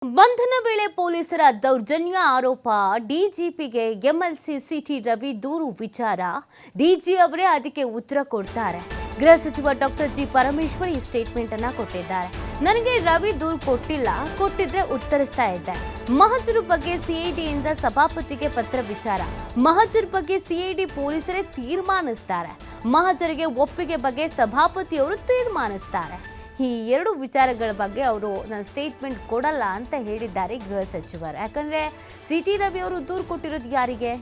ಬಂಧನ ವೇಳೆ ಪೊಲೀಸರ ದೌರ್ಜನ್ಯ ಆರೋಪ ಡಿಜಿಪಿಗೆ ಎಂಎಲ್ಸಿ ಸಿಟಿ ರವಿ ದೂರು ವಿಚಾರ ಡಿಜಿ ಅವರೇ ಅದಕ್ಕೆ ಉತ್ತರ ಕೊಡ್ತಾರೆ. ಗೃಹ ಸಚಿವ ಡಾಕ್ಟರ್ ಜಿ ಪರಮೇಶ್ವರ್ ಈ ಸ್ಟೇಟ್ಮೆಂಟ್ ಅನ್ನು ಕೊಟ್ಟಿದ್ದಾರೆ. ನನಗೆ ರವಿ ದೂರು ಕೊಟ್ಟಿದ್ರೆ ಉತ್ತರಿಸ್ತಾ ಇದ್ದೆ. ಮಹಜರು ಬಗ್ಗೆ ಸಿಐಡಿಯಿಂದ ಸಭಾಪತಿಗೆ ಪತ್ರ ವಿಚಾರ. ಮಹಜರು ಬಗ್ಗೆ ಸಿಐಡಿ ಪೊಲೀಸರೇ ತೀರ್ಮಾನಿಸ್ತಾರೆ. ಮಹಜರಿಗೆ ಒಪ್ಪಿಗೆ ಬಗ್ಗೆ ಸಭಾಪತಿಯವರು ತೀರ್ಮಾನಿಸ್ತಾರೆ. ಈ ಎರಡು ವಿಚಾರಗಳ ಬಗ್ಗೆ ಅವರು ನನ್ನ ಸ್ಟೇಟ್ಮೆಂಟ್ ಕೊಡಲ್ಲ ಅಂತ ಹೇಳಿದ್ದಾರೆ ಗೃಹ ಸಚಿವರು. ಯಾಕಂದರೆ ಸಿಟಿ ರವಿ ಅವರು ದೂರು ಕೊಟ್ಟಿರೋದು ಯಾರಿಗೆ?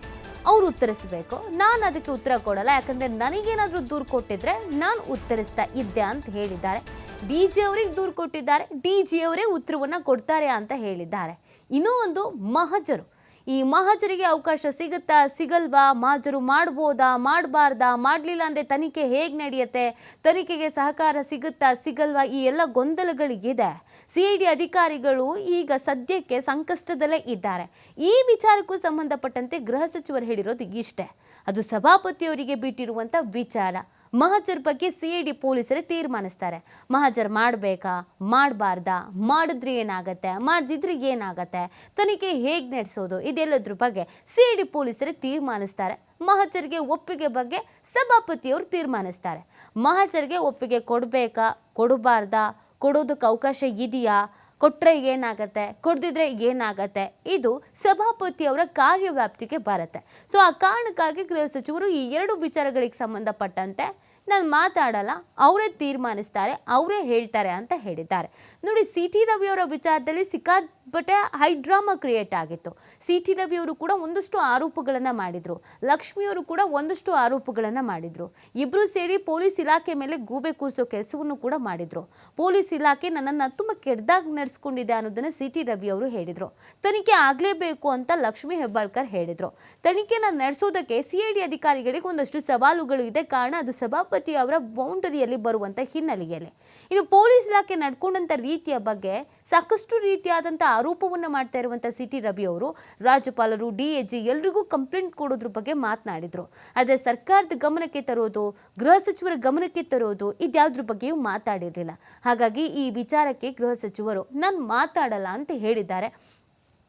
ಅವರು ಉತ್ತರಿಸಬೇಕು. ನಾನು ಅದಕ್ಕೆ ಉತ್ತರ ಕೊಡಲ್ಲ, ಯಾಕಂದರೆ ನನಗೇನಾದರೂ ದೂರು ಕೊಟ್ಟಿದ್ರೆ ನಾನು ಉತ್ತರಿಸ್ತಾ ಇದ್ದೆ ಅಂತ ಹೇಳಿದ್ದಾರೆ. ಡಿ ಜಿ ಅವರಿಗೆ ದೂರು ಕೊಟ್ಟಿದ್ದಾರೆ, ಡಿ ಜಿ ಅವರೇ ಉತ್ತರವನ್ನು ಕೊಡ್ತಾರೆ ಅಂತ ಹೇಳಿದ್ದಾರೆ. ಇನ್ನೂ ಒಂದು ಮಹಜರು. ಈ ಮಹಜರಿಗೆ ಅವಕಾಶ ಸಿಗುತ್ತಾ ಸಿಗಲ್ವಾ? ಮಹಜರು ಮಾಡ್ಬೋದಾ ಮಾಡಬಾರ್ದಾ? ಮಾಡಲಿಲ್ಲ ಅಂದರೆ ತನಿಖೆ ಹೇಗೆ ನಡೆಯುತ್ತೆ? ತನಿಖೆಗೆ ಸಹಕಾರ ಸಿಗುತ್ತಾ ಸಿಗಲ್ವಾ? ಈ ಎಲ್ಲ ಗೊಂದಲಗಳಿಗಿದೆ. ಸಿಐಡಿ ಅಧಿಕಾರಿಗಳು ಈಗ ಸದ್ಯಕ್ಕೆ ಸಂಕಷ್ಟದಲ್ಲೇ ಇದ್ದಾರೆ. ಈ ವಿಚಾರಕ್ಕೂ ಸಂಬಂಧಪಟ್ಟಂತೆ ಗೃಹ ಸಚಿವರು ಹೇಳಿರೋದು ಇಷ್ಟೇ. ಅದು ಸಭಾಪತಿಯವರಿಗೆ ಬಿಟ್ಟಿರುವಂಥ ವಿಚಾರ. ಮಹಜರ್ ಬಗ್ಗೆ ಸಿಐಡಿ ಪೊಲೀಸರೇ ತೀರ್ಮಾನಿಸ್ತಾರೆ. ಮಹಜರ್ ಮಾಡಬೇಕಾ ಮಾಡಬಾರ್ದಾ? ಮಾಡಿದ್ರೆ ಏನಾಗತ್ತೆ, ಮಾಡದಿದ್ರೆ ಏನಾಗತ್ತೆ, ತನಿಖೆ ಹೇಗೆ ನಡೆಸೋದು, ಇದೆಲ್ಲದ್ರ ಬಗ್ಗೆ ಸಿಐಡಿ ಪೊಲೀಸರೇ ತೀರ್ಮಾನಿಸ್ತಾರೆ. ಮಹಜರ್ಗೆ ಒಪ್ಪಿಗೆ ಬಗ್ಗೆ ಸಭಾಪತಿಯವರು ತೀರ್ಮಾನಿಸ್ತಾರೆ. ಮಹಜರ್ಗೆ ಒಪ್ಪಿಗೆ ಕೊಡಬೇಕಾ ಕೊಡಬಾರ್ದಾ, ಕೊಡೋದಕ್ಕೆ ಅವಕಾಶ ಇದೆಯಾ, ಕೊಟ್ಟರೆ ಏನಾಗತ್ತೆ, ಕೊಡದಿದ್ರೆ ಏನಾಗತ್ತೆ, ಇದು ಸಭಾಪತಿಯವರ ಕಾರ್ಯವ್ಯಾಪ್ತಿಗೆ ಬರುತ್ತೆ. ಸೊ ಆ ಕಾರಣಕ್ಕಾಗಿ ಗೃಹ ಸಚಿವರು ಈ ಎರಡು ವಿಚಾರಗಳಿಗೆ ಸಂಬಂಧಪಟ್ಟಂತೆ ನಾನು ಮಾತಾಡಲ್ಲ, ಅವರೇ ತೀರ್ಮಾನಿಸ್ತಾರೆ, ಅವರೇ ಹೇಳ್ತಾರೆ ಅಂತ ಹೇಳಿದ್ದಾರೆ. ನೋಡಿ, ಸಿಟಿ ರವಿಯವರ ವಿಚಾರದಲ್ಲಿ ಸಿಕ್ಕಾಪಟ್ಟೆ ಹೈಡ್ರಾಮಾ ಕ್ರಿಯೇಟ್ ಆಗಿತ್ತು. ಸಿಟಿ ರವಿಯವರು ಕೂಡ ಒಂದಷ್ಟು ಆರೋಪಗಳನ್ನು ಮಾಡಿದರು, ಲಕ್ಷ್ಮಿಯವರು ಕೂಡ ಒಂದಷ್ಟು ಆರೋಪಗಳನ್ನು ಮಾಡಿದರು. ಇಬ್ಬರು ಸೇರಿ ಪೊಲೀಸ್ ಇಲಾಖೆ ಮೇಲೆ ಗೂಬೆ ಕೂರಿಸೋ ಕೆಲಸವನ್ನು ಕೂಡ ಮಾಡಿದರು. ಪೊಲೀಸ್ ಇಲಾಖೆ ನನ್ನನ್ನು ತುಂಬ ಕೆಟ್ಟದಾಗಿ ನಡೆಸ್ಕೊಂಡಿದೆ ಅನ್ನೋದನ್ನು ಸಿಟಿ ರವಿಯವರು ಹೇಳಿದರು. ತನಿಖೆ ಆಗಲೇಬೇಕು ಅಂತ ಲಕ್ಷ್ಮಿ ಹೆಬ್ಬಾಳ್ಕರ್ ಹೇಳಿದರು. ತನಿಖೆನ ನಡೆಸೋದಕ್ಕೆ ಸಿಐಡಿ ಅಧಿಕಾರಿಗಳಿಗೆ ಒಂದಷ್ಟು ಸವಾಲುಗಳು ಇದೆ. ಕಾರಣ ಅದು ಸಭಾಪತಿ ಅವರ ಬೌಂಡರಿಯಲ್ಲಿ ಬರುವಂಥ ಹಿನ್ನೆಲೆಯಲ್ಲಿ. ಇನ್ನು ಪೊಲೀಸ್ ಇಲಾಖೆ ನಡ್ಕೊಂಡಂಥ ರೀತಿಯ ಬಗ್ಗೆ ಸಾಕಷ್ಟು ರೀತಿಯಾದಂಥ ಆರೋಪವನ್ನು ಮಾಡ್ತಾ ಇರುವಂಥ ಸಿಟಿ ರವಿ ಅವರು ರಾಜ್ಯಪಾಲರು, ಡಿಎಜಿ ಎಲ್ರಿಗೂ ಕಂಪ್ಲೇಂಟ್ ಕೊಡೋದ್ರ ಬಗ್ಗೆ ಮಾತನಾಡಿದ್ರು. ಆದರೆ ಸರ್ಕಾರದ ಗಮನಕ್ಕೆ ತರೋದು, ಗೃಹ ಸಚಿವರ ಗಮನಕ್ಕೆ ತರೋದು, ಇದ್ಯಾವ್ದ್ರ ಬಗ್ಗೆಯೂ ಮಾತಾಡಿರಲಿಲ್ಲ. ಹಾಗಾಗಿ ಈ ವಿಚಾರಕ್ಕೆ ಗೃಹ ಸಚಿವರು ನಾನು ಮಾತಾಡಲ್ಲ ಅಂತ ಹೇಳಿದ್ದಾರೆ.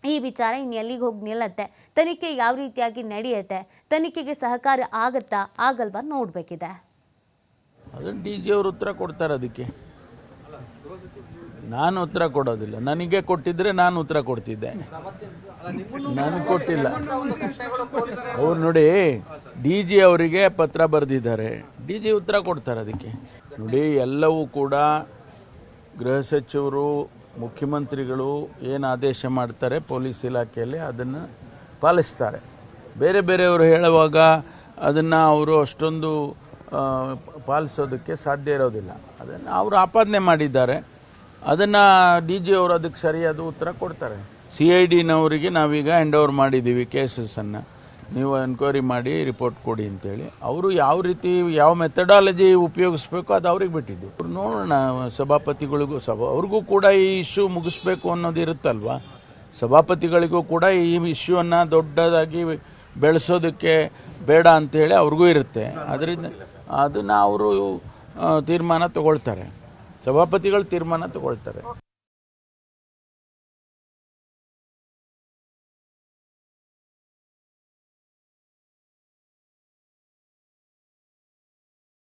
ಈ ವಿಚಾರ ಇನ್ನು ಎಲ್ಲಿಗೆ ಹೋಗಿ ನಿಲ್ಲತ್ತೆ, ತನಿಖೆ ಯಾವ ರೀತಿಯಾಗಿ ನಡೆಯುತ್ತೆ, ತನಿಖೆಗೆ ಸಹಕಾರ ಆಗತ್ತಾ ಆಗಲ್ವಾ ನೋಡಬೇಕಿದೆ. ಅದನ್ನು ಡಿ ಜಿ ಅವರು ಉತ್ತರ ಕೊಡ್ತಾರೆ. ಅದಕ್ಕೆ ನಾನು ಉತ್ತರ ಕೊಡೋದಿಲ್ಲ. ನನಗೆ ಕೊಟ್ಟಿದ್ರೆ ನಾನು ಉತ್ತರ ಕೊಡ್ತಿದ್ದೆ, ನನಗೆ ಕೊಟ್ಟಿಲ್ಲ. ಅವ್ರು ನೋಡಿ, ಡಿ ಜಿ ಅವರಿಗೆ ಪತ್ರ ಬರೆದಿದ್ದಾರೆ, ಡಿ ಜಿ ಉತ್ತರ ಕೊಡ್ತಾರೆ. ಅದಕ್ಕೆ ನೋಡಿ, ಎಲ್ಲವೂ ಕೂಡ ಗೃಹ ಸಚಿವರು, ಮುಖ್ಯಮಂತ್ರಿಗಳು ಏನು ಆದೇಶ ಮಾಡ್ತಾರೆ ಪೊಲೀಸ್ ಇಲಾಖೆಯಲ್ಲಿ ಅದನ್ನು ಪಾಲಿಸ್ತಾರೆ. ಬೇರೆ ಬೇರೆಯವರು ಹೇಳುವಾಗ ಅದನ್ನು ಅವರು ಅಷ್ಟೊಂದು ಪಾಲಿಸೋದಕ್ಕೆ ಸಾಧ್ಯ ಇರೋದಿಲ್ಲ. ಅದನ್ನು ಅವರು ಆಪಾದನೆ ಮಾಡಿದ್ದಾರೆ, ಅದನ್ನು ಡಿ ಜಿ ಅವರು ಅದಕ್ಕೆ ಸರಿಯಾದ ಉತ್ತರ ಕೊಡ್ತಾರೆ. ಸಿಐಡಿನವರಿಗೆ ನಾವೀಗ ಹ್ಯಾಂಡ್ ಓವರ್ ಮಾಡಿದ್ದೀವಿ ಕೇಸಸ್ಸನ್ನು, ನೀವು ಎನ್ಕ್ವೈರಿ ಮಾಡಿ ರಿಪೋರ್ಟ್ ಕೊಡಿ ಅಂತೇಳಿ. ಅವರು ಯಾವ ರೀತಿ ಯಾವ ಮೆಥಡಾಲಜಿ ಉಪಯೋಗಿಸ್ಬೇಕು ಅದು ಅವ್ರಿಗೆ ಬಿಟ್ಟಿದ್ದು. ನೋಡೋಣ, ಸಭಾಪತಿಗಳಿಗೂ ಅವ್ರಿಗೂ ಕೂಡ ಈ ಇಶ್ಯೂ ಮುಗಿಸ್ಬೇಕು ಅನ್ನೋದು ಇರುತ್ತಲ್ವ. ಸಭಾಪತಿಗಳಿಗೂ ಕೂಡ ಈ ಇಶ್ಯೂವನ್ನು ದೊಡ್ಡದಾಗಿ ಬೆಳೆಸೋದಕ್ಕೆ ಬೇಡ ಅಂತೇಳಿ ಅವ್ರಿಗೂ ಇರುತ್ತೆ. ಅದರಿಂದ ಅದನ್ನು ಅವರು ತೀರ್ಮಾನ ತಗೊಳ್ತಾರೆ, ಸಭಾಪತಿಗಳು ತೀರ್ಮಾನ ತಗೊಳ್ತಾರೆ.